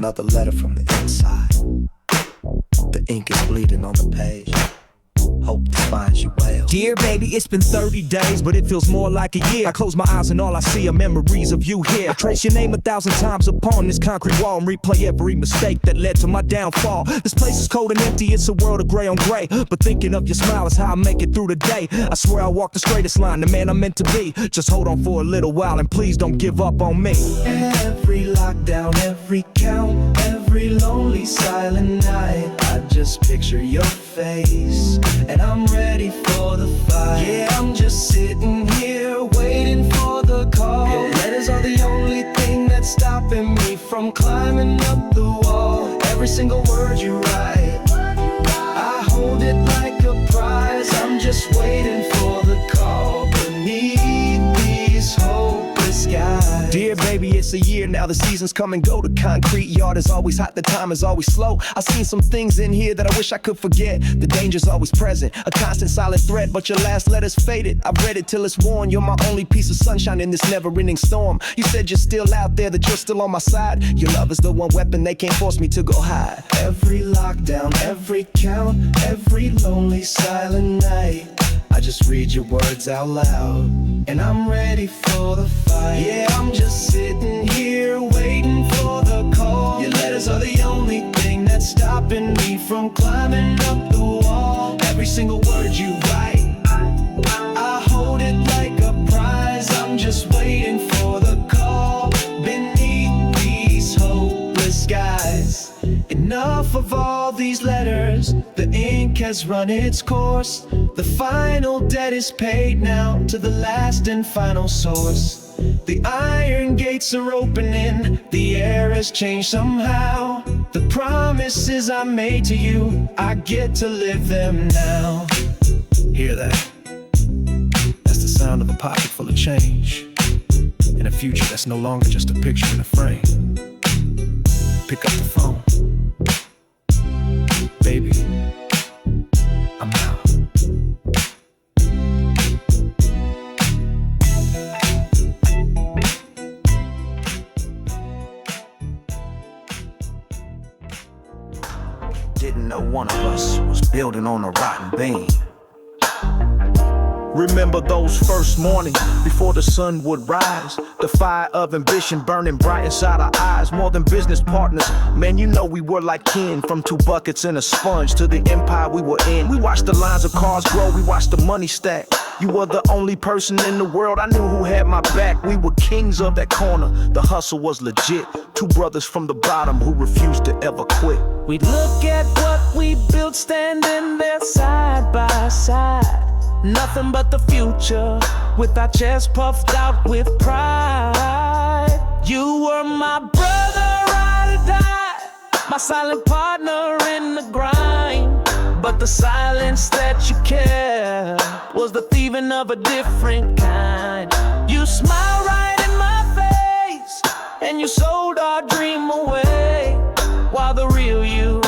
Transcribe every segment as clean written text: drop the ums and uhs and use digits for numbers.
another letter from the inside. The ink is bleeding on the page. Hope this finds you well. Dear baby, it's been 30 days, but it feels more like a year. I close my eyes and all I see are memories of you here. I trace your name 1,000 times upon this concrete wall and replay every mistake that led to my downfall. This place is cold and empty, it's a world of gray on gray, but thinking of your smile is how I make it through the day. I swear I'll walk the straightest line, the man I'm meant to be. Just hold on for a little while and please don't give up on me. Every lockdown, every count, every lonely silent night, I just picture your face, and I'm ready for the fight. Yeah, I'm just sitting here waiting for the call. Your letters are the only thing that's stopping me from climbing up the wall. Every single word you write, I hold it like a prize. I'm just waiting for the call beneath these hopeless skies. Dear baby, it's a year now, the seasons come and go. The concrete yard is always hot, the time is always slow. I've seen some things in here that I wish I could forget. The danger's always present, a constant silent threat, but your last letter's faded. I've read it till it's worn. You're my only piece of sunshine in this never-ending storm. You said you're still out there, that you're still on my side. Your love is the one weapon they can't force me to go hide. Every lockdown, every count, every lonely silent night, I just read your words out loud, and I'm ready for the fight. Yeah, I'm just sitting here waiting for the call. Your letters are the only thing that's stopping me from climbing up the wall. Every single word you write, I hold it like a prize. I'm just waiting for the call beneath these hopeless skies. Enough of all these letters, the ink has run its course. The final debt is paid now to the last and final source. The iron gates are opening, the air has changed somehow. The promises I made to you, I get to live them now. Hear that? That's the sound of a pocket full of change, in a future that's no longer just a picture in a frame. Pick up the phone. Baby, I'm out. Didn't know one of us was building on a rotten beam. Remember those first mornings before the sun would rise, the fire of ambition burning bright inside our eyes. More than business partners, man, you know we were like kin. From 2 buckets and a sponge to the empire we were in. We watched the lines of cars grow, we watched the money stack. You were the only person in the world I knew who had my back. We were kings of that corner, the hustle was legit. 2 brothers from the bottom who refused to ever quit. We'd look at what we built standing there side by side. Nothing but the future, with our chests puffed out with pride. You were my brother, ride or die, my silent partner in the grind. But the silence that you kept was the thieving of a different kind. You smile right in my face, and you sold our dream away. While the real you,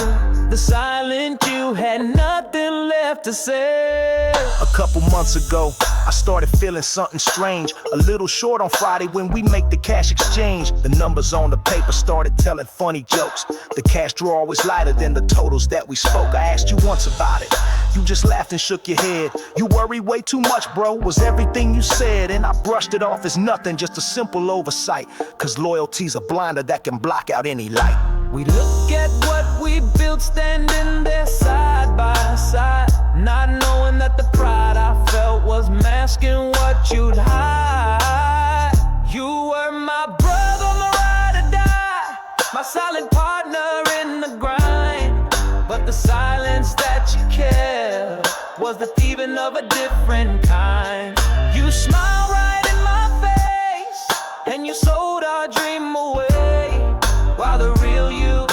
the silent you, had nothing left to say. A couple months ago, I started feeling something strange. A little short on Friday when we make the cash exchange. The numbers on the paper started telling funny jokes. The cash drawer was lighter than the totals that we spoke. I asked you once about it, you just laughed and shook your head. You worry way too much, bro, was everything you said. And I brushed it off as nothing, just a simple oversight. Cause loyalty's a blinder that can block out any light. We look at what we built standing there side by side, not knowing that the pride I felt was masking what you'd hide. You were my brother, my ride or die, my silent partner in the grind. But the silence that you kept was the thieving of a different kind. You smile right in my face, and you sold our dream away. While the real you,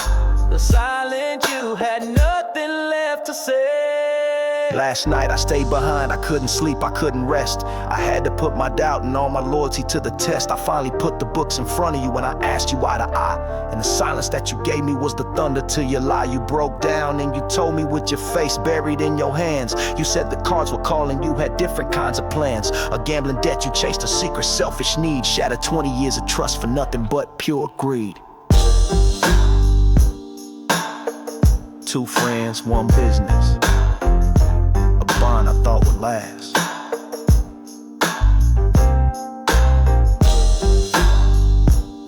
the silent you, had nothing left to say. Last night I stayed behind, I couldn't sleep, I couldn't rest. I had to put my doubt and all my loyalty to the test. I finally put the books in front of you and I asked you eye to eye. And the silence that you gave me was the thunder to your lie. You broke down and you told me with your face buried in your hands. You said the cards were calling, you had different kinds of plans. A gambling debt you chased, a secret selfish need. Shattered 20 years of trust for nothing but pure greed. 2 friends, 1 business. A bond I thought would last.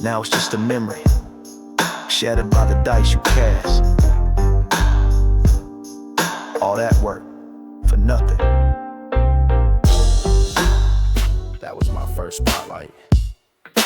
Now it's just a memory, shattered by the dice you cast. All that work for nothing. That was my first spotlight,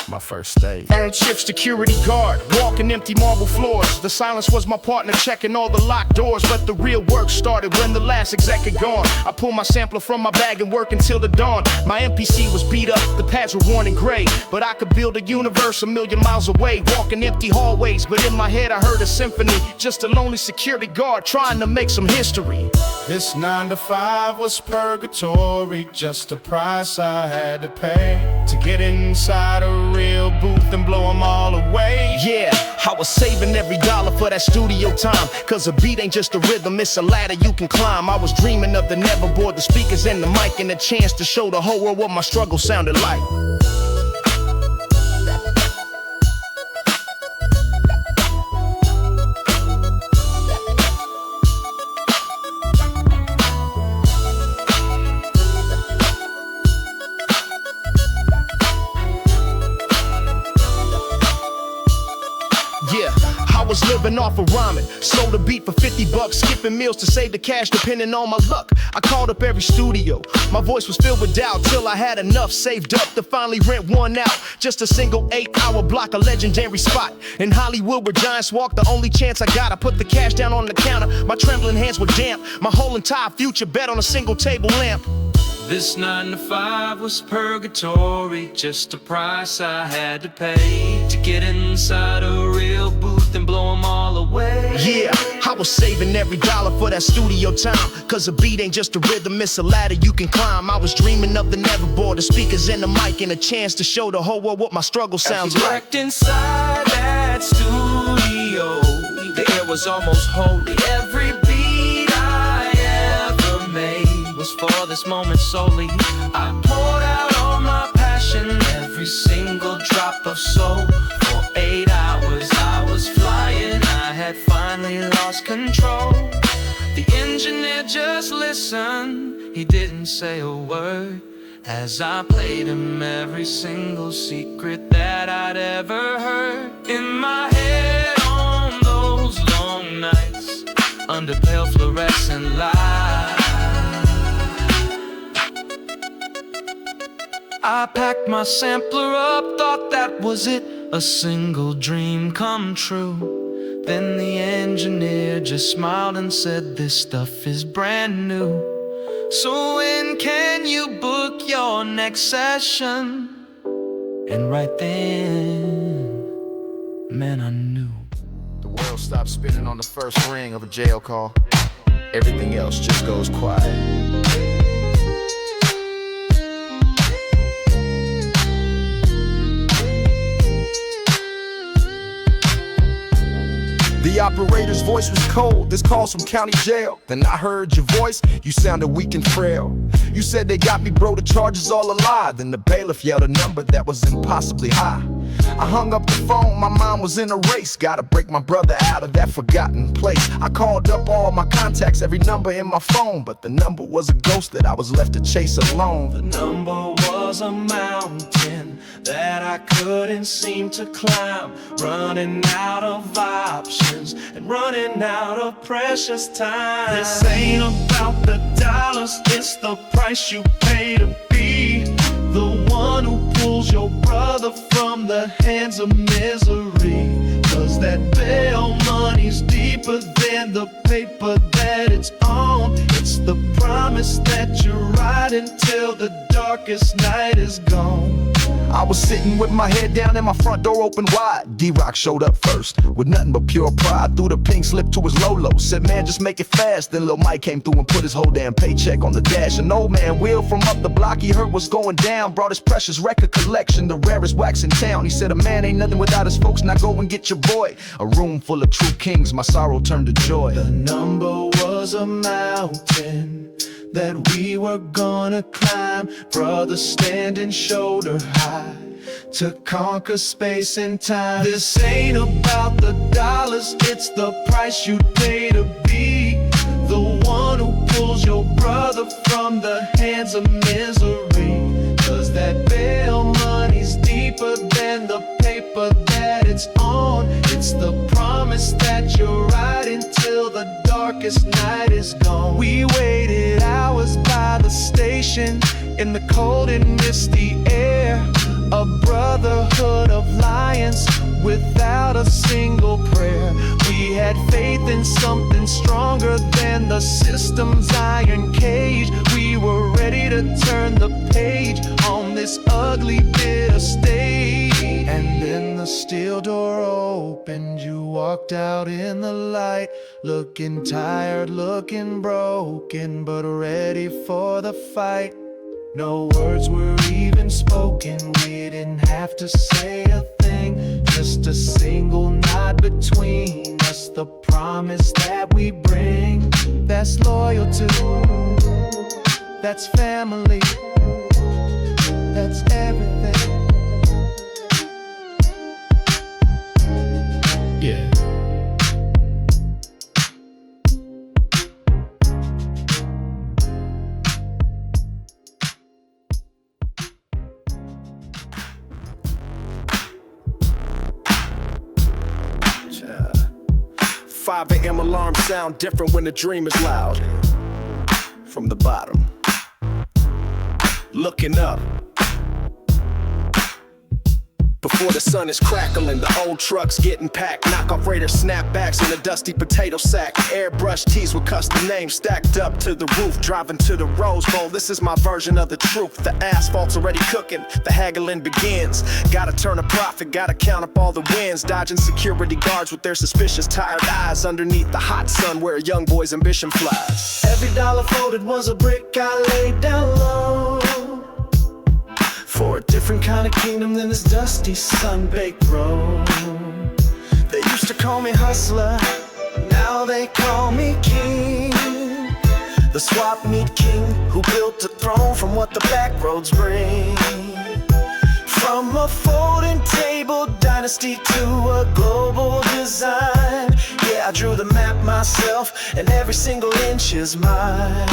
my first stage. On shift, security guard, walking empty marble floors. The silence was my partner checking all the locked doors. But the real work started when the last exec had gone. I pulled my sampler from my bag and worked until the dawn. My MPC was beat up, the pads were worn and gray, but I could build a universe a million miles away, walking empty hallways. But in my head I heard a symphony, just a lonely security guard trying to make some history. This 9 to 5 was purgatory, just a price I had to pay to get inside a real booth and blow them all away. Yeah, I was saving every dollar for that studio time, cause a beat ain't just a rhythm, it's a ladder you can climb. I was dreaming of the neverboard, the speakers and the mic, and a chance to show the whole world what my struggle sounded like. Yeah, I was living off of rhyming, sold a beat for $50, skipping meals to save the cash depending on my luck. I called up every studio, my voice was filled with doubt, till I had enough saved up to finally rent one out. Just a single 8-hour block, a legendary spot in Hollywood where giants walk, the only chance I got. I put the cash down on the counter, my trembling hands were damp, my whole entire future bet on a single table lamp. This 9 to 5 was purgatory, just a price I had to pay to get inside a real booth and blow them all away. Yeah, I was saving every dollar for that studio time, cause a beat ain't just a rhythm, it's a ladder you can climb. I was dreaming of the neverboard, the speakers and the mic, and a chance to show the whole world what my struggle sounds like. Worked inside that studio, the air was almost holy. Every beat I ever made was for this moment solely. I poured out all my passion, every single drop of soul. For 8 hours I was flying, I had finally lost control. The engineer just listened, he didn't say a word, as I played him every single secret that I'd ever heard. In my head on those long nights, under pale fluorescent lights, I packed my sampler up, thought that was it, a single dream come true. Then the engineer just smiled and said, this stuff is brand new. So when can you book your next session? And right then, man, I knew. The world stops spinning on the first ring of a jail call. Everything else just goes quiet. The operator's voice was cold, this call's from county jail. Then I heard your voice, you sounded weak and frail. You said they got me, bro, the charges all a lie. Then the bailiff yelled a number that was impossibly high. I hung up the phone, my mind was in a race. Gotta break my brother out of that forgotten place. I called up all my contacts, every number in my phone, but the number was a ghost that I was left to chase alone. The number was a mountain that I couldn't seem to climb, running out of options and running out of precious time. This ain't about the dollars, it's the price you pay to be the one who pulls your brother from the hands of misery. Cause that bail money's deeper than the paper that it's on. It's the promise that you're riding till the darkest night is gone. I was sitting with my head down and my front door open wide. D-Rock showed up first with nothing but pure pride. Threw the pink slip to his Lolo, said man just make it fast. Then Lil Mike came through and put his whole damn paycheck on the dash. An old man Will from up the block, he heard what's going down, brought his precious record collection, the rarest wax in town. He said a man ain't nothing without his folks, now go and get your boy. A room full of true kings, my sorrow turned to joy. The number was a mountain that we were gonna climb, brothers standing shoulder high, to conquer space and time. This ain't about the dollars, it's the price you pay to be the one who pulls your brother from the hands of misery. Cause that bail money's deeper than the paper that it's on. It's the promise that you're right until the darkest night is gone. We waited hours by the station in the cold and misty air, a brotherhood of lions without a single prayer. We had faith in something stronger than the system's iron cage. We were ready to turn the page on this ugly, bitter stage. And then the steel door opened, you walked out in the light, looking tired, looking broken, but ready for the fight. No words were even spoken, we didn't have to say a thing, just a single nod between us, the promise that we bring. That's loyalty, that's family, that's everything. Yeah. Yeah. 5 a.m. alarm sound different when the dream is loud. From the bottom, looking up. Before the sun is crackling, the old trucks getting packed. Knockoff Raider snapbacks in a dusty potato sack. Airbrush tees with custom names stacked up to the roof. Driving to the Rose Bowl, this is my version of the truth. The asphalt's already cooking, the haggling begins. Gotta turn a profit, gotta count up all the wins. Dodging security guards with their suspicious tired eyes. Underneath the hot sun where a young boy's ambition flies. Every dollar folded was a brick I laid down low, for a different kind of kingdom than this dusty, sun-baked road. They used to call me hustler, now they call me king. The swap meet king who built a throne from what the back roads bring. From a folding table dynasty to a global design. Yeah, I drew the map myself and every single inch is mine.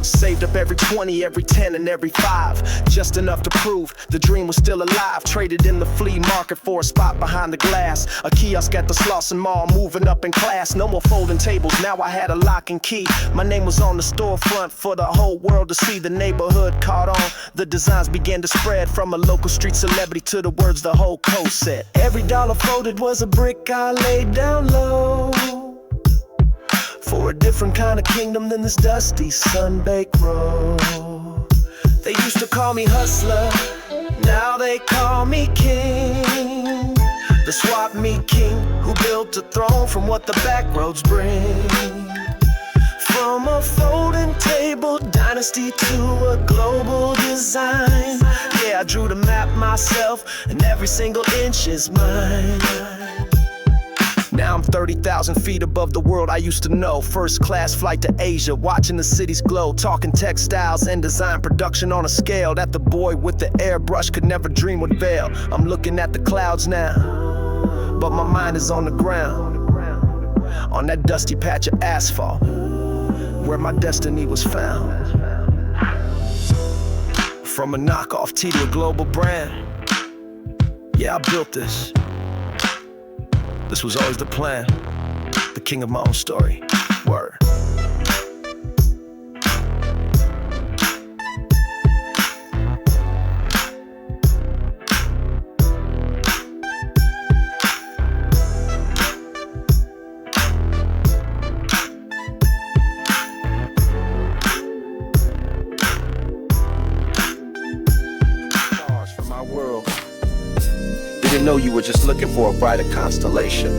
Saved up every 20, every 10, and every 5. Just enough to prove the dream was still alive. Traded in the flea market for a spot behind the glass. A kiosk at the Slauson Mall, moving up in class. No more folding tables, now I had a lock and key. My name was on the storefront for the whole world to see. The neighborhood caught on, the designs began to spread. From a local street celebrity to the words the whole coast said. Every dollar folded was a brick I laid down low, for a different kind of kingdom than this dusty, sun-baked road. They used to call me hustler, now they call me king. The swap meet king who built a throne from what the back roads bring. From a folding table dynasty to a global design. Yeah, I drew the map myself and every single inch is mine. Now I'm 30,000 feet above the world I used to know. First class flight to Asia, watching the cities glow. Talking textiles and design production on a scale that the boy with the airbrush could never dream would veil. I'm looking at the clouds now, but my mind is on the ground, on that dusty patch of asphalt, where my destiny was found. From a knockoff tee to a global brand, yeah, I built this. This was always the plan, the king of my own story. Word. Stars from my world. Didn't know you were just looking for a brighter constellation.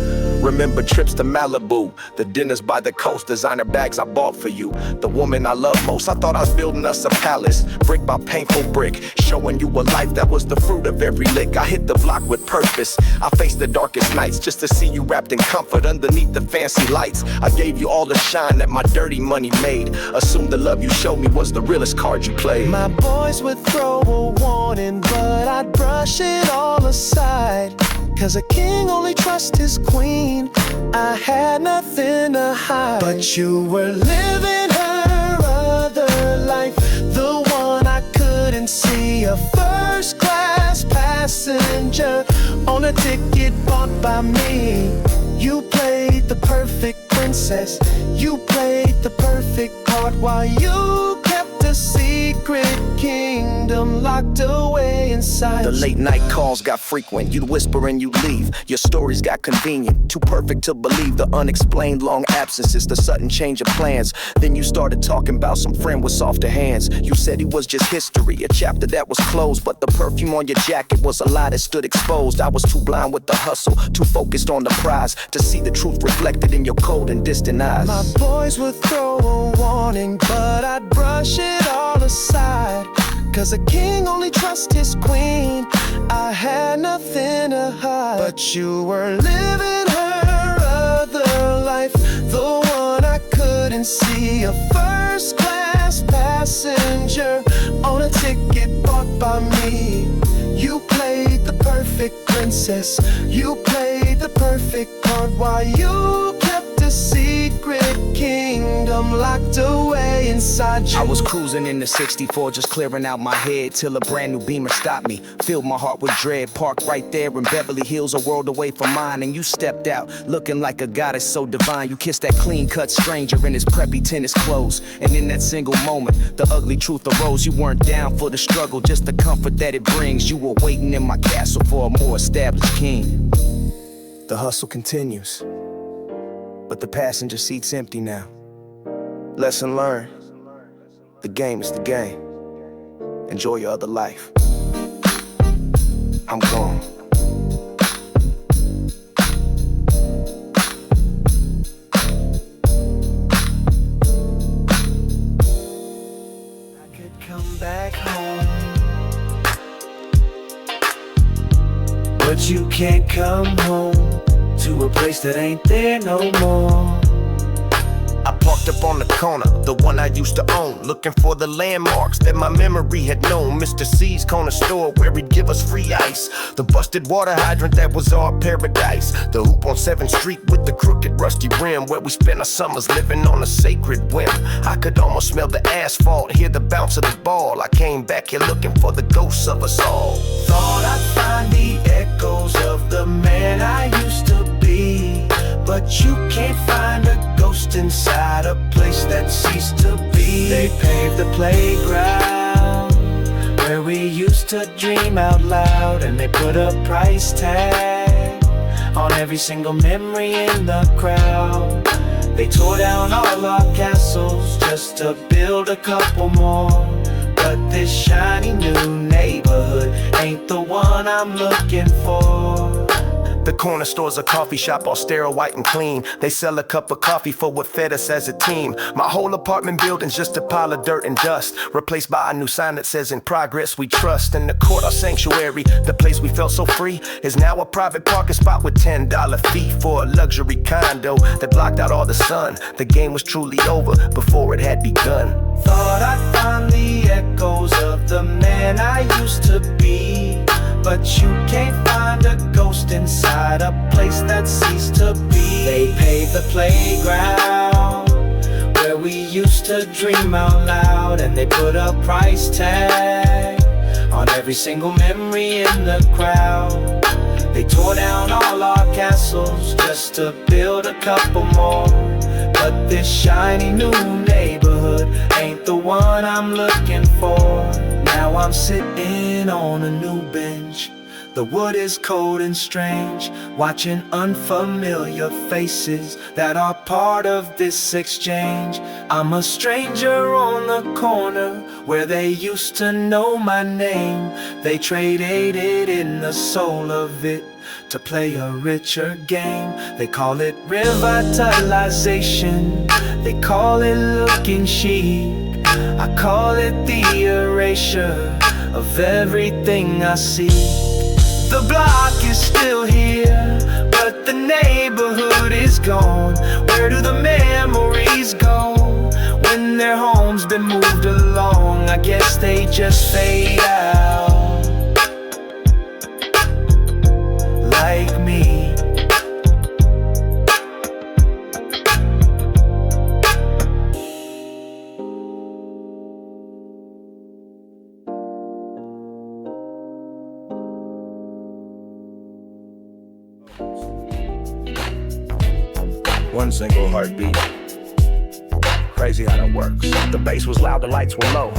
Remember trips to Malibu, the dinners by the coast, designer bags I bought for you. The woman I love most, I thought I was building us a palace. Brick by painful brick, showing you a life that was the fruit of every lick. I hit the block with purpose. I faced the darkest nights just to see you wrapped in comfort underneath the fancy lights. I gave you all the shine that my dirty money made. Assumed the love you showed me was the realest card you played. My boys would throw a warning, but I'd brush it all aside. Cause a king only trusts his queen. I had nothing to hide. But you were living her other life, the one I couldn't see. A first class passenger on a ticket bought by me. You played the perfect princess. You played the perfect part while you kept a secret kingdom locked away inside. The late night calls got frequent. You'd whisper and you'd leave. Your stories got convenient, too perfect to believe. The unexplained long absences, the sudden change of plans. Then you started talking about some friend with softer hands. You said he was just history, a chapter that was closed. But the perfume on your jacket was a lie that stood exposed. I was too blind with the hustle, too focused on the prize, to see the truth reflected in your cold and distant eyes. My boys would throw a warning, but I'd brush it all aside. Cause a king only trusts his queen. I had nothing to hide. But you were living her other life, the one I couldn't see. A first class passenger on a ticket bought by me. You played the perfect princess. You played the perfect part while you kept a secret kingdom locked away inside you. I was cruising in the 64, just clearing out my head till a brand new Beamer stopped me. Filled my heart with dread, parked right there in Beverly Hills, a world away from mine. And you stepped out, looking like a goddess so divine. You kissed that clean-cut stranger in his preppy tennis clothes. And in that single moment, the ugly truth arose. You weren't down for the struggle, just the comfort that it brings. You were waiting in my castle for a more established king. The hustle continues, but the passenger seat's empty now. Lesson learned, the game is the game. Enjoy your other life. I'm gone. I could come back home, but you can't come home to a place that ain't there no more. I parked up on the corner, the one I used to own, looking for the landmarks that my memory had known. Mr. C's corner store where he'd give us free ice. The busted water hydrant that was our paradise. The hoop on 7th Street with the crooked rusty rim, where we spent our summers living on a sacred whim. I could almost smell the asphalt, hear the bounce of the ball. I came back here looking for the ghosts of us all. Thought I'd find the echoes of the man I used to be, but you can't find a ghost inside a place that ceased to be. They paved the playground where we used to dream out loud, and they put a price tag on every single memory in the crowd. They tore down all our castles just to build a couple more. But this shiny new neighborhood ain't the one I'm looking for. The corner store's a coffee shop, all sterile, white and clean. They sell a cup of coffee for what fed us as a team. My whole apartment building's just a pile of dirt and dust, replaced by a new sign that says in progress we trust. And the court, our sanctuary, the place we felt so free, is now a private parking spot with $10 fee for a luxury condo that blocked out all the sun. The game was truly over before it had begun. Thought I'd find the echoes of the man I used to be, but you can't find a ghost inside a place that ceased to be. They paved the playground where we used to dream out loud, and they put a price tag on every single memory in the crowd. They tore down all our castles just to build a couple more. But this shiny new neighborhood ain't the one I'm looking for. Now I'm sitting on a new bench, The wood is cold and strange, watching unfamiliar faces that are part of this exchange. I'm a stranger on the corner where they used to know my name. They traded it in the soul of it to play a richer game. They call it revitalization, they call it looking chic. I call it the erasure of everything I see. The block is still here, but the neighborhood is gone. Where do the memories go when their home's been moved along? I guess they just fade out, like me. One single heartbeat. Crazy how that works. The bass was loud, the lights were low.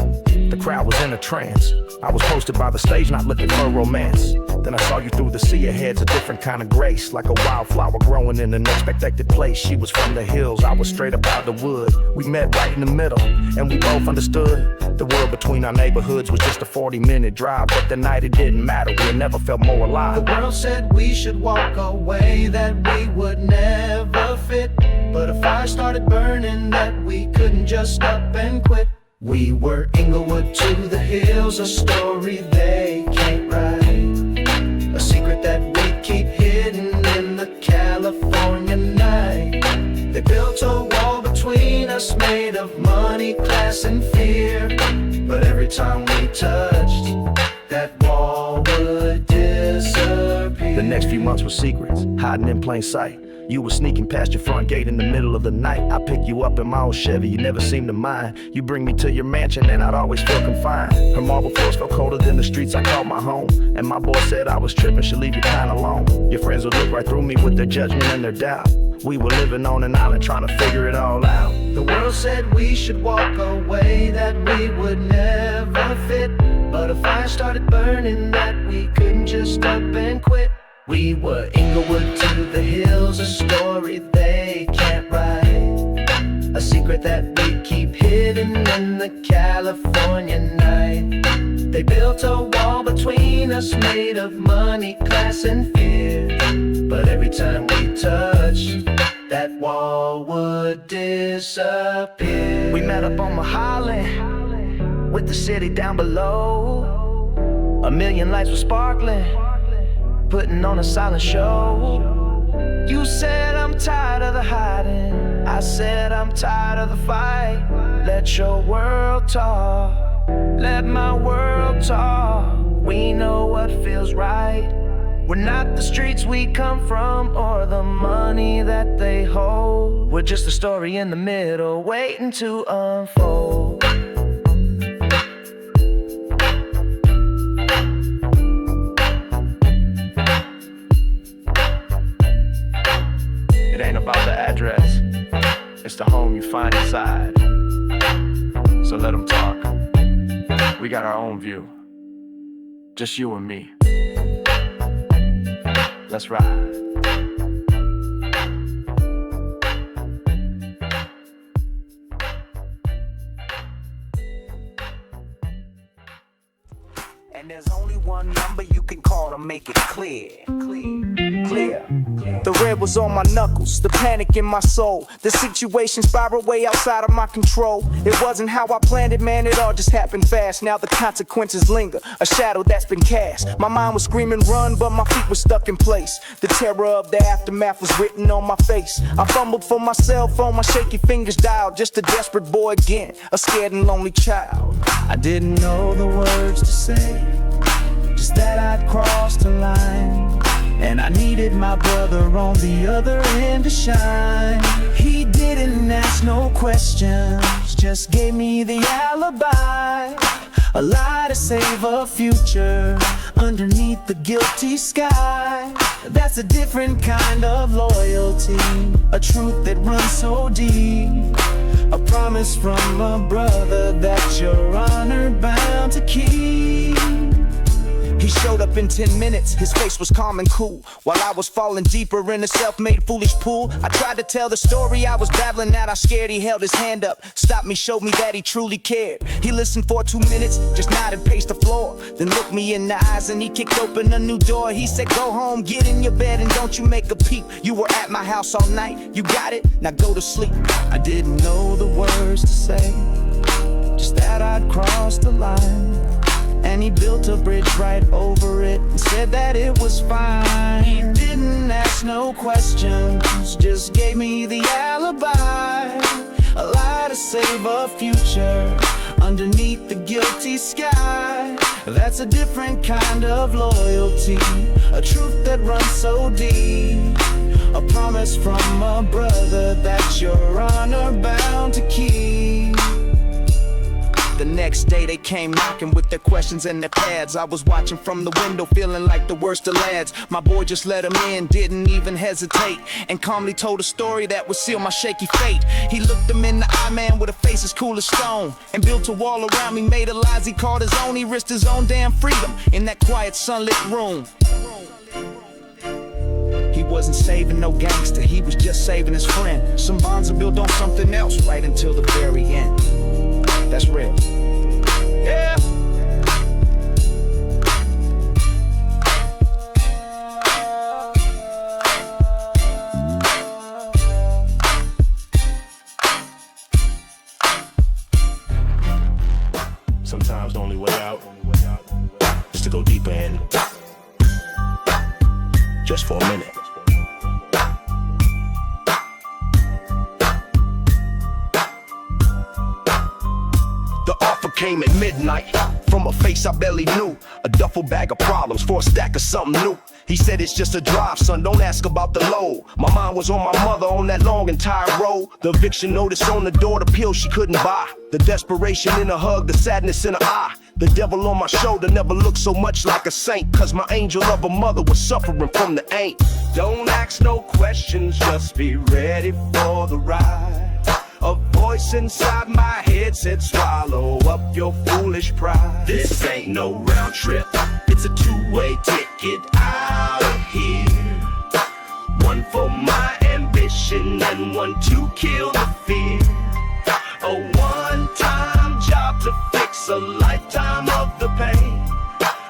The crowd was in a trance. I was posted by the stage, not looking for romance. Then I saw you through the sea of heads, a different kind of grace. Like a wildflower growing in an unexpected place. She was from the hills, I was straight up out the wood. We met right in the middle, and we both understood. The world between our neighborhoods was just a 40-minute drive. But the night it didn't matter, we never felt more alive. The world said we should walk away, that we would never fit. But a fire started burning that we couldn't just up and quit. We were Inglewood to the hills, a story they can't write. A secret that we keep hidden in the California night. They built a wall between us made of money, class, and fear. But every time we touched, that wall would disappear. The next few months were secrets, hiding in plain sight. You were sneaking past your front gate in the middle of the night. I pick you up in my old Chevy, you never seemed to mind. You bring me to your mansion and I'd always feel confined. Her marble floors felt colder than the streets I called my home. And my boss said I was tripping, should leave you kind alone. Your friends would look right through me with their judgment and their doubt. We were living on an island trying to figure it all out. The world said we should walk away, that we would never fit. But a fire started burning that we couldn't just up and quit. We were Inglewood to the hills, a story they can't write. A secret that we keep hidden in the California night. They built a wall between us made of money, class, and fear. But every time we touched, that wall would disappear. We met up on Mahalan, with the city down below. A million lights were sparkling, putting on a silent show. You said I'm tired of the hiding, I said I'm tired of the fight. Let your world talk, let my world talk. We know what feels right. We're not the streets we come from or the money that they hold. We're just a story in the middle waiting to unfold. It ain't about the address, it's the home you find inside. So let them talk, we got our own view, just you and me. Let's ride. And there's only one number you can call to make it clear. Clear. The red was on my knuckles, the panic in my soul. The situation spiraled way outside of my control. It wasn't how I planned it, man, it all just happened fast. Now the consequences linger, a shadow that's been cast. My mind was screaming run, but my feet were stuck in place. The terror of the aftermath was written on my face. I fumbled for my cell phone, my shaky fingers dialed. Just a desperate boy again, a scared and lonely child. I didn't know the words to say, just that I'd crossed a line. And I needed my brother on the other end to shine. He didn't ask no questions, just gave me the alibi. A lie to save a future underneath the guilty sky. That's a different kind of loyalty, a truth that runs so deep. A promise from a brother that you're honor bound to keep. He showed up in 10 minutes, his face was calm and cool. While I was falling deeper in a self-made foolish pool, I tried to tell the story I was babbling that I scared. He held his hand up, stopped me, showed me that he truly cared. He listened for 2 minutes, just nodded, paced the floor, then looked me in the eyes and he kicked open a new door. He said, go home, get in your bed and don't you make a peep. You were at my house all night, you got it, now go to sleep. I didn't know the words to say, just that I'd crossed the line. And he built a bridge right over it and said that it was fine. He didn't ask no questions, just gave me the alibi. A lie to save a future underneath the guilty sky. That's a different kind of loyalty, a truth that runs so deep. A promise from a brother that you're honor bound to keep. The next day they came knocking with their questions and their pads. I was watching from the window feeling like the worst of lads. My boy just let him in, didn't even hesitate, and calmly told a story that would seal my shaky fate. He looked him in the eye, man, with a face as cool as stone, and built a wall around me made of lies he called his own. He risked his own damn freedom in that quiet sunlit room. He wasn't saving no gangster, he was just saving his friend. Some bonds are built on something else right until the very end. That's real. Yeah. Sometimes the only way out is to go deeper in, just for a minute. Came at midnight from a face I barely knew. A duffel bag of problems for a stack of something new. He said it's just a drive, son, don't ask about the load. My mind was on my mother on that long and tired road. The eviction notice on the door, the pills she couldn't buy. The desperation in her hug, the sadness in her eye. The devil on my shoulder never looked so much like a saint, cause my angel of a mother was suffering from the ain't. Don't ask no questions, just be ready for the ride. A voice inside my head said, swallow up your foolish pride. This ain't no round trip, it's a two-way ticket out of here. One for my ambition and one to kill the fear. A one-time job to fix a lifetime of the pain.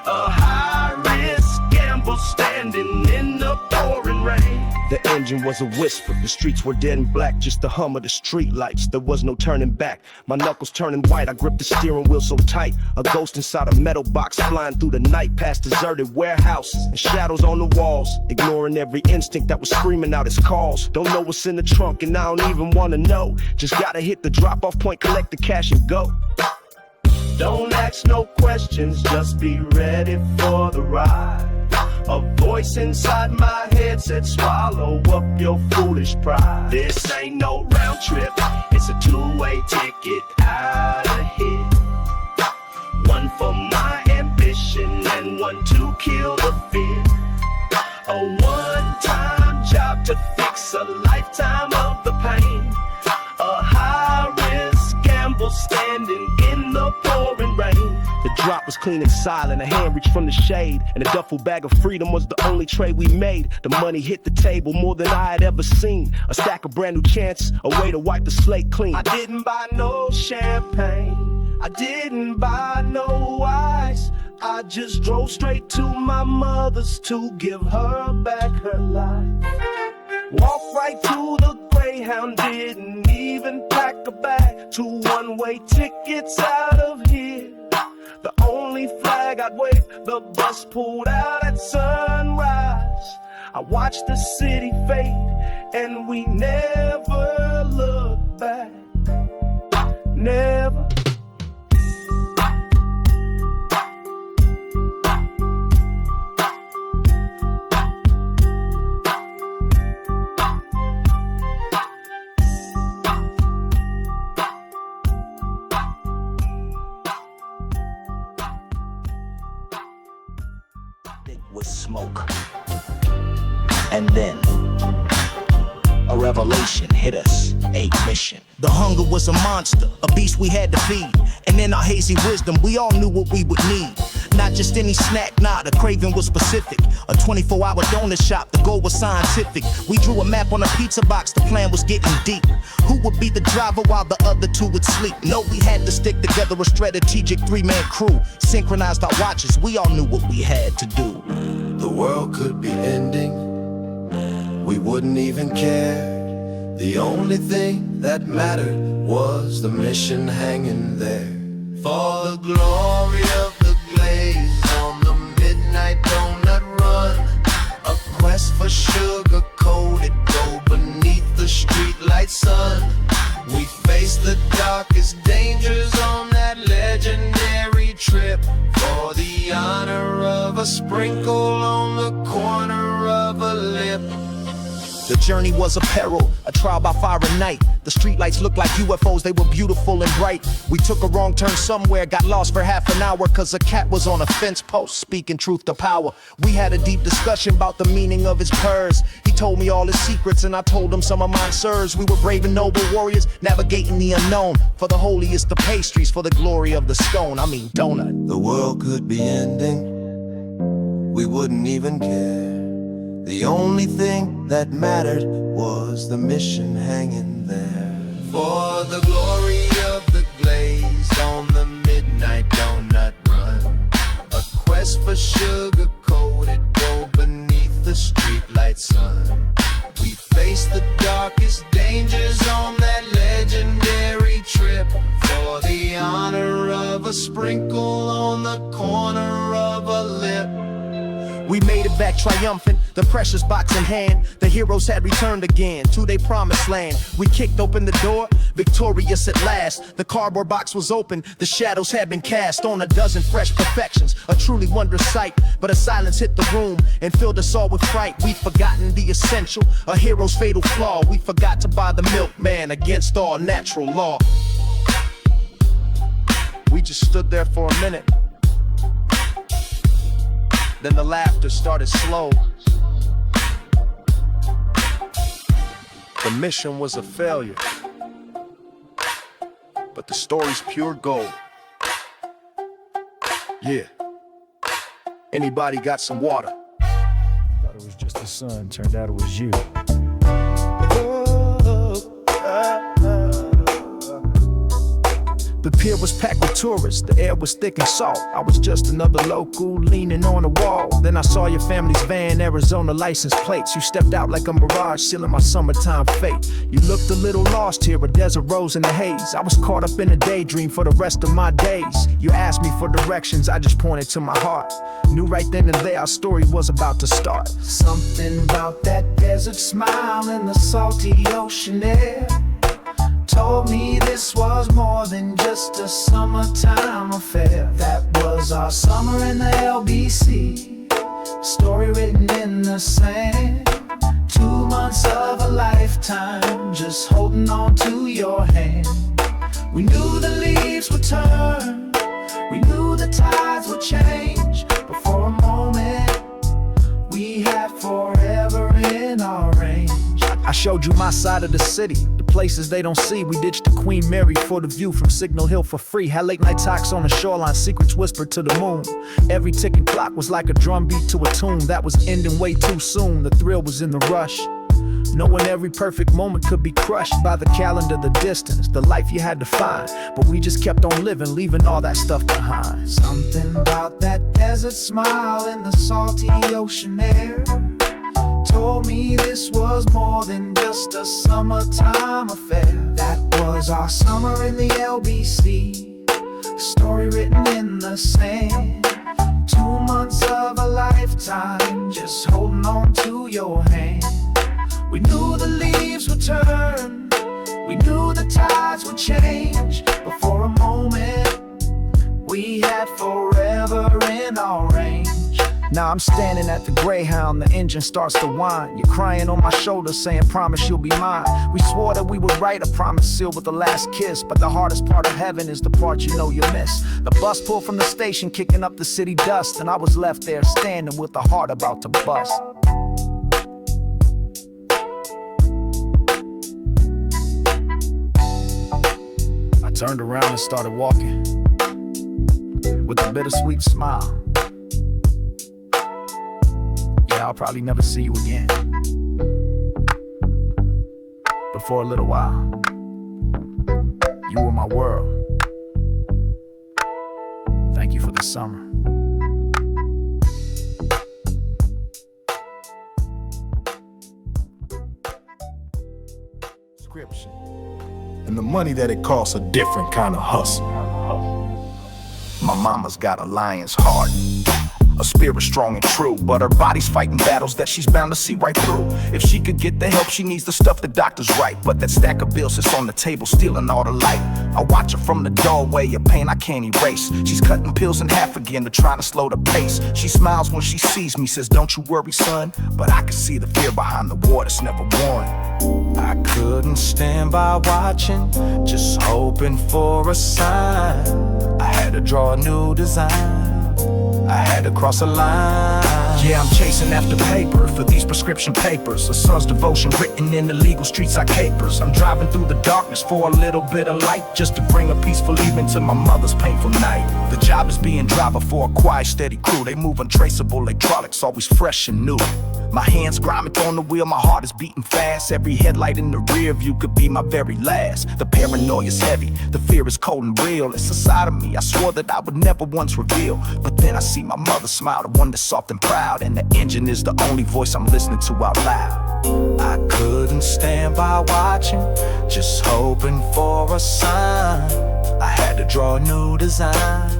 A high-risk gamble standing in the pouring rain. The engine was a whisper, the streets were dead and black, just the hum of the street lights, there was no turning back. My knuckles turning white, I gripped the steering wheel so tight. A ghost inside a metal box flying through the night past deserted warehouses and shadows on the walls, ignoring every instinct that was screaming out its calls. Don't know what's in the trunk and I don't even wanna know. Just gotta hit the drop-off point, collect the cash and go. Don't ask no questions, just be ready for the ride. A voice inside my head said, swallow up your foolish pride. This ain't no round trip, it's a two-way ticket out of here. One for my ambition and one to kill the fear. A one-time job to fix a lifetime of the pain. A high-risk gamble standing in the pouring rain. The drop was clean and silent, a hand reached from the shade, and a duffel bag of freedom was the only trade we made. The money hit the table more than I had ever seen. A stack of brand new chances, a way to wipe the slate clean. I didn't buy no champagne, I didn't buy no ice. I just drove straight to my mother's to give her back her life. Walked right to the Greyhound, didn't even pack a bag. 2 one-way tickets out of here. The only flag I'd wave, the bus pulled out at sunrise. I watched the city fade, and we never looked back. Never. With smoke, and then a revelation hit us, a mission. The hunger was a monster, a beast we had to feed. And in our hazy wisdom, we all knew what we would need. Not just any snack, nah, the craving was specific. A 24-hour donut shop, the goal was scientific. We drew a map on a pizza box, the plan was getting deep. Who would be the driver while the other two would sleep? No, we had to stick together, a strategic three-man crew. Synchronized our watches, we all knew what we had to do. The world could be ending, we wouldn't even care. The only thing that mattered was the mission hanging there. For the glory of the glaze on the midnight donut run, a quest for sugar-coated gold beneath the streetlight sun. We faced the darkest dangers on that legendary trip, for the honor of a sprinkle on the corner of a lip. The journey was a peril, a trial by fire and night. The streetlights looked like UFOs, they were beautiful and bright. We took a wrong turn somewhere, got lost for half an hour, cause a cat was on a fence post, speaking truth to power. We had a deep discussion about the meaning of his purrs. He told me all his secrets and I told him some of mine, sirs. We were brave and noble warriors, navigating the unknown. For the holiest, the pastries, for the glory of the stone, I mean donut. The world could be ending, we wouldn't even care. The only thing that mattered was the mission hanging there. For the glory of the glaze on the midnight donut run, a quest for sugar-coated gold beneath the streetlight sun. We faced the darkest dangers on that legendary trip, for the honor of a sprinkle on the corner of a lip. We made it back triumphant, the precious box in hand. The heroes had returned again to their promised land. We kicked open the door, victorious at last. The cardboard box was open, the shadows had been cast on a dozen fresh perfections. A truly wondrous sight, but a silence hit the room and filled us all with fright. We'd forgotten the essential, a hero's fatal flaw. We forgot to buy the milkman against all natural law. We just stood there for a minute. Then the laughter started slow. The mission was a failure, but the story's pure gold. Yeah. Anybody got some water? Thought it was just the sun, turned out it was you. The pier was packed with tourists, the air was thick and salt. I was just another local leaning on the wall. Then I saw your family's van, Arizona license plates. You stepped out like a mirage, sealing my summertime fate. You looked a little lost here, a desert rose in the haze. I was caught up in a daydream for the rest of my days. You asked me for directions, I just pointed to my heart. Knew right then and there our story was about to start. Something about that desert smile and the salty ocean air told me this was more than just a summertime affair. That was our summer in the LBC, story written in the sand. 2 months of a lifetime, just holding on to your hand. We knew the leaves would turn, we knew the tides would change, but for a moment we had forever in our range. I showed you my side of the city, the places they don't see. We ditched the Queen Mary for the view from Signal Hill for free. Had late night talks on the shoreline, secrets whispered to the moon. Every ticking clock was like a drum beat to a tune that was ending way too soon. The thrill was in the rush, knowing every perfect moment could be crushed by the calendar, the distance, the life you had to find. But we just kept on living, leaving all that stuff behind. Something about that desert smile and the salty ocean air told me this was more than just a summertime affair. That was our summer in the LBC, story written in the sand. 2 months of a lifetime, just holding on to your hand. We knew the leaves would turn, we knew the tides would change, but for a moment we had forever in our range. Now I'm standing at the Greyhound, the engine starts to whine. You're crying on my shoulder saying promise you'll be mine. We swore that we would write a promise sealed with the last kiss, but the hardest part of heaven is the part you know you miss. The bus pulled from the station kicking up the city dust, and I was left there standing with the heart about to bust. Turned around and started walking with a bittersweet smile. Yeah, I'll probably never see you again, but for a little while, you were my world. Thank you for the summer. Description. And the money that it costs a different kind of hustle. My mama's got a lion's heart, a spirit strong and true, but her body's fighting battles that she's bound to see right through. If she could get the help she needs, the stuff the doctors write, but that stack of bills sits on the table, stealing all the light. I watch her from the doorway, a pain I can't erase. She's cutting pills in half again, but trying to slow the pace. She smiles when she sees me, says, "Don't you worry, son," but I can see the fear behind the war that's never won. I couldn't stand by watching, just hoping for a sign. I had to draw a new design, I had to cross a line. Yeah, I'm chasing after paper for these prescription papers. A son's devotion written in the legal streets I capers. I'm driving through the darkness for a little bit of light, just to bring a peaceful evening to my mother's painful night. The job is being driver for a quiet, steady crew. They move untraceable hydraulics, always fresh and new. My hands grinding on the wheel, my heart is beating fast. Every headlight in the rear view could be my very last. The paranoia's heavy, the fear is cold and real. It's a side of me I swore that I would never once reveal. But then I see my mother smile, the one that's soft and proud, and the engine is the only voice I'm listening to out loud. I couldn't stand by watching, just hoping for a sign. I had to draw a new design,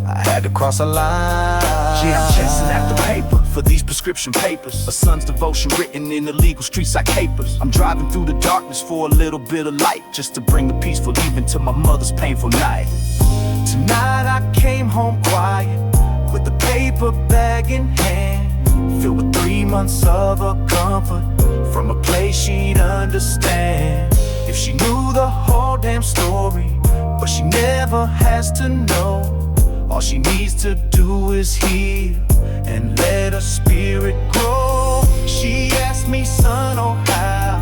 I had to cross a line. Yeah, I'm chasing after paper for these prescription papers. A son's devotion written in the legal streets I capers. I'm driving through the darkness for a little bit of light, just to bring a peaceful evening to my mother's painful night. Tonight I came home quiet, with a paper bag in hand, filled with 3 months of her comfort, from a place she'd understand. If she knew the whole damn story, but she never has to know. All she needs to do is heal and let her spirit grow. She asked me, "Son, oh how?"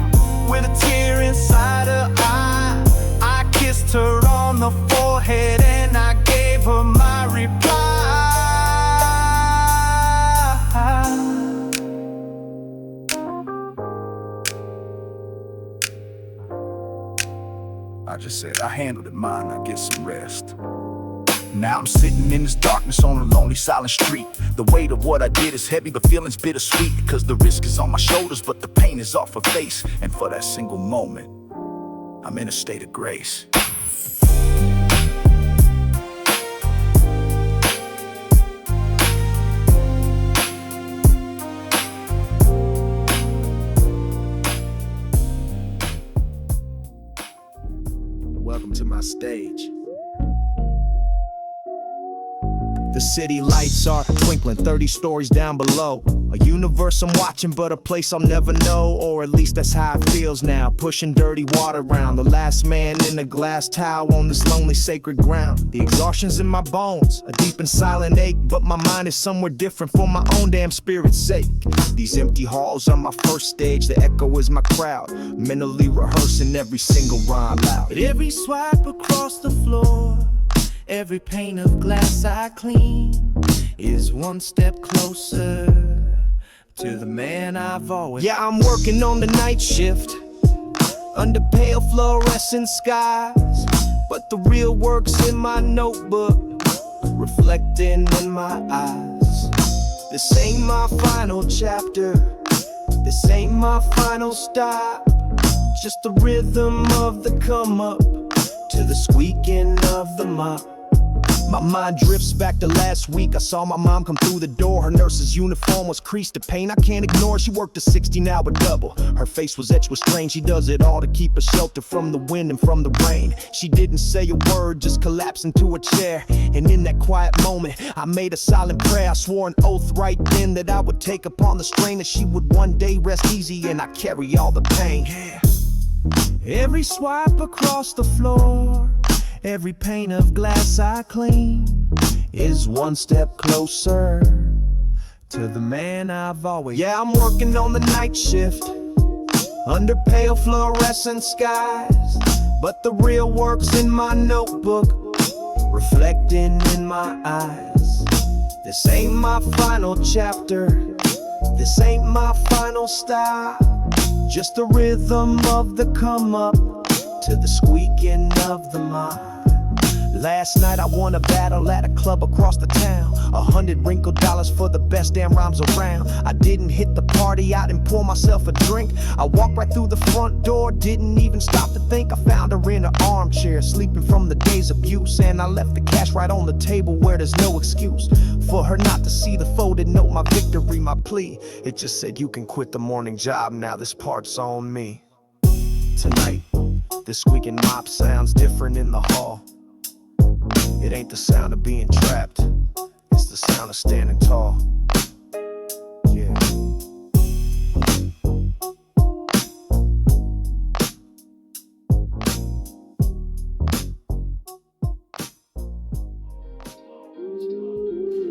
with a tear inside her eye. I kissed her on the forehead and I gave her my reply. I just said, "I handled it, mine, I get some rest." Now I'm sitting in this darkness on a lonely silent street. The weight of what I did is heavy, the feeling's bittersweet, because the risk is on my shoulders, but the pain is off her face. And for that single moment, I'm in a state of grace. Welcome to my stage. The city lights are twinkling 30 stories down below. A universe I'm watching, but a place I'll never know. Or at least that's how it feels now. Pushing dirty water around, the last man in a glass towel on this lonely sacred ground. The exhaustion's in my bones, a deep and silent ache, but my mind is somewhere different for my own damn spirit's sake. These empty halls are my first stage, the echo is my crowd, mentally rehearsing every single rhyme loud. But every swipe across the floor, every pane of glass I clean, is one step closer to the man I've always. Yeah, I'm working on the night shift, under pale fluorescent skies, but the real work's in my notebook, reflecting in my eyes. This ain't my final chapter, this ain't my final stop, just the rhythm of the come up to the squeaking of the mop. My mind drifts back to last week. I saw my mom come through the door. Her nurse's uniform was creased. The pain I can't ignore. She worked a 16-hour double. Her face was etched with strain. She does it all to keep her shelter from the wind and from the rain. She didn't say a word, just collapsed into a chair. And in that quiet moment, I made a silent prayer. I swore an oath right then that I would take upon the strain, that she would one day rest easy and I carry all the pain. Yeah. Every swipe across the floor, every pane of glass I clean, is one step closer to the man I've always. Yeah, I'm working on the night shift, under pale fluorescent skies, But the real work's in my notebook, reflecting in my eyes. This ain't my final chapter, this ain't my final stop. Just the rhythm of the come up to the squeaking of the mob. Last night I won a battle at a club across the town. 100 wrinkled dollars for the best damn rhymes around. I didn't hit the party out and pour myself a drink. I walked right through the front door, didn't even stop to think. I found her in her armchair, sleeping from the day's abuse. And I left the cash right on the table where there's no excuse for her not to see the folded note, my victory, my plea. It just said, you can quit the morning job now, this part's on me. Tonight, this squeaking mop sounds different in the hall. It ain't the sound of being trapped, it's the sound of standing tall. Yeah.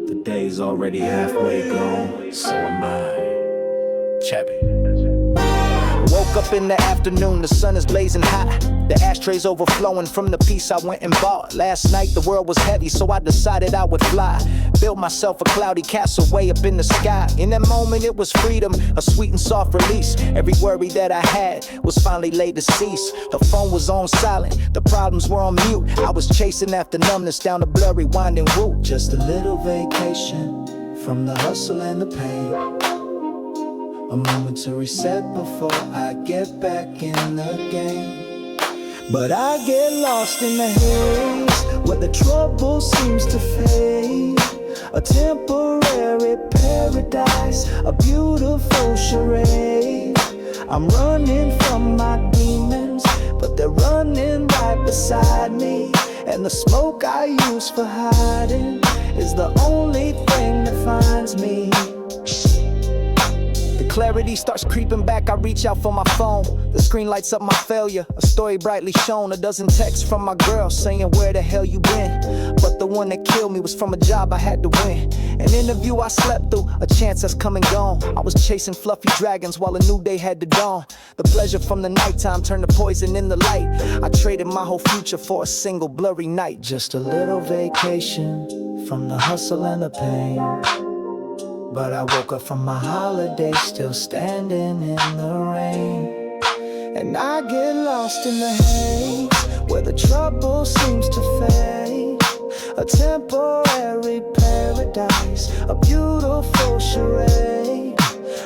The day's already halfway gone, so am I. Chappy. Woke up in the afternoon, the sun is blazing hot. The ashtrays overflowing from the piece I went and bought. Last night the world was heavy, so I decided I would fly. Built myself a cloudy castle way up in the sky. In that moment it was freedom, a sweet and soft release. Every worry that I had was finally laid to cease. The phone was on silent, the problems were on mute. I was chasing after numbness down the blurry winding route. Just a little vacation from the hustle and the pain. A moment to reset before I get back in the game. But I get lost in the haze, where the trouble seems to fade. A temporary paradise, a beautiful charade. I'm running from my demons, but they're running right beside me. And the smoke I use for hiding is the only thing that finds me. Clarity starts creeping back, I reach out for my phone. The screen lights up my failure, a story brightly shown. A dozen texts from my girl saying where the hell you been. But the one that killed me was from a job I had to win. An interview I slept through, a chance that's come and gone. I was chasing fluffy dragons while a new day had to dawn. The pleasure from the nighttime turned to poison in the light. I traded my whole future for a single blurry night. Just a little vacation from the hustle and the pain. But I woke up from my holiday still standing in the rain. And I get lost in the haze, where the trouble seems to fade. A temporary paradise, a beautiful charade.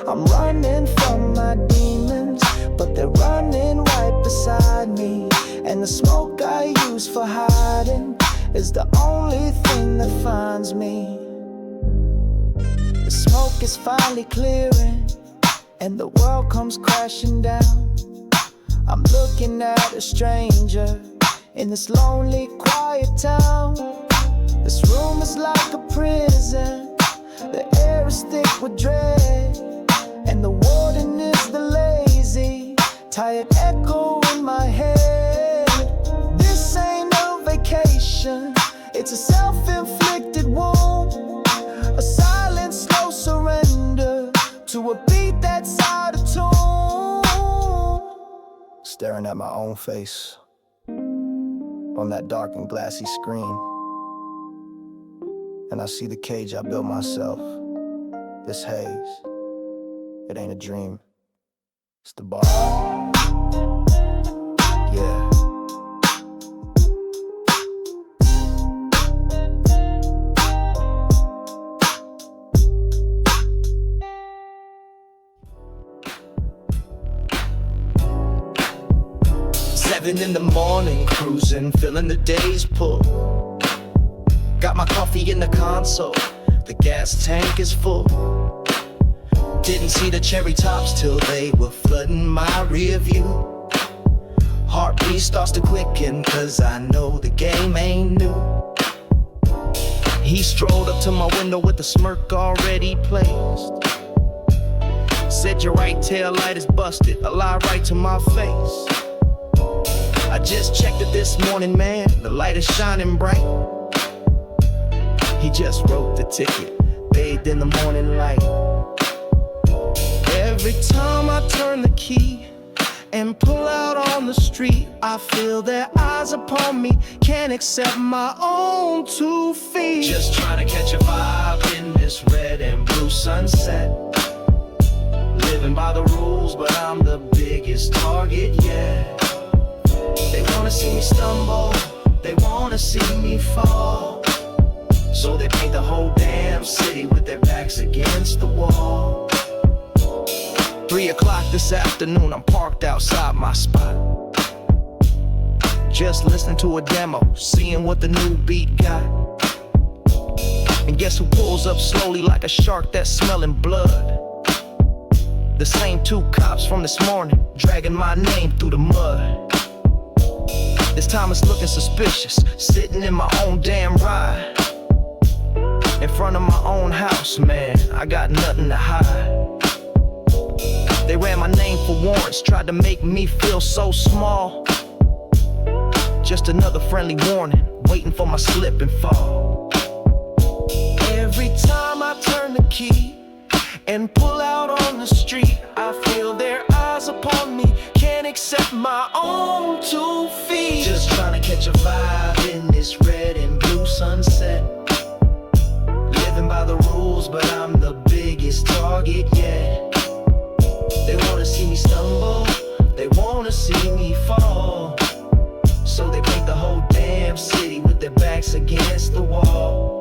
I'm running from my demons, but they're running right beside me. And the smoke I use for hiding is the only thing that finds me. The smoke is finally clearing, and the world comes crashing down. I'm looking at a stranger in this lonely, quiet town. This room is like a prison, the air is thick with dread. And the warden is the lazy, tired echo in my head. This ain't no vacation, it's a self-inflicted wound. A silent, slow surrender to a beat that's out of tune. Staring at my own face on that dark and glassy screen. And I see the cage I built myself. This haze, it ain't a dream, it's the bar. Yeah. In the morning, cruising, feeling the day's pull. Got my coffee in the console, the gas tank is full. Didn't see the cherry tops till they were flooding my rear view. Heartbeat starts to quicken, cause I know the game ain't new. He strolled up to my window with a smirk already placed. Said your right tail light is busted, a lie right to my face. I just checked it this morning, man, the light is shining bright. He just wrote the ticket, bathed in the morning light. Every time I turn the key, and pull out on the street. I feel their eyes upon me, can't accept my own 2 feet. Just trying to catch a vibe in this red and blue sunset. Living by the rules, but I'm the biggest target, yeah. They wanna see me stumble, they wanna see me fall. So they paint the whole damn city with their backs against the wall. 3 o'clock this afternoon, I'm parked outside my spot, just listening to a demo, seeing what the new beat got. And guess who pulls up slowly like a shark that's smelling blood? The same 2 cops from this morning, dragging my name through the mud. This time it's looking suspicious, sitting in my own damn ride, in front of my own house, man, I got nothing to hide. They ran my name for warrants, tried to make me feel so small. Just another friendly warning, waiting for my slip and fall. Every time I turn the key and pull out on the street, I feel their eyes upon me, can't accept my own 2 feet. Just trying to catch a vibe in this red and blue sunset. Living by the rules, but I'm the biggest target, yeah. They wanna see me stumble, they wanna see me fall. So they paint the whole damn city with their backs against the wall.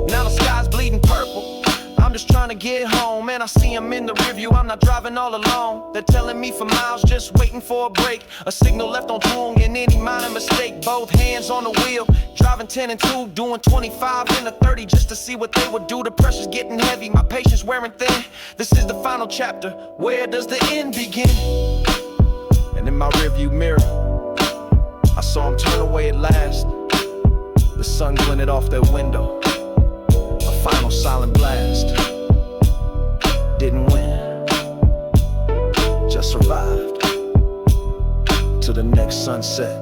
Now the sky's bleeding purple, I'm just trying to get home, and I see them in the rearview, I'm not driving all alone. They're telling me for miles, just waiting for a break. A signal left on tongue and any minor mistake. Both hands on the wheel, driving 10 and 2, doing 25 and a 30 just to see what they would do. The pressure's getting heavy, my patience wearing thin. This is the final chapter, where does the end begin? And in my rearview mirror, I saw him turn away at last. The sun glinted off their window, a final silent blast. Didn't win, just survived to the next sunset,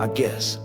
I guess.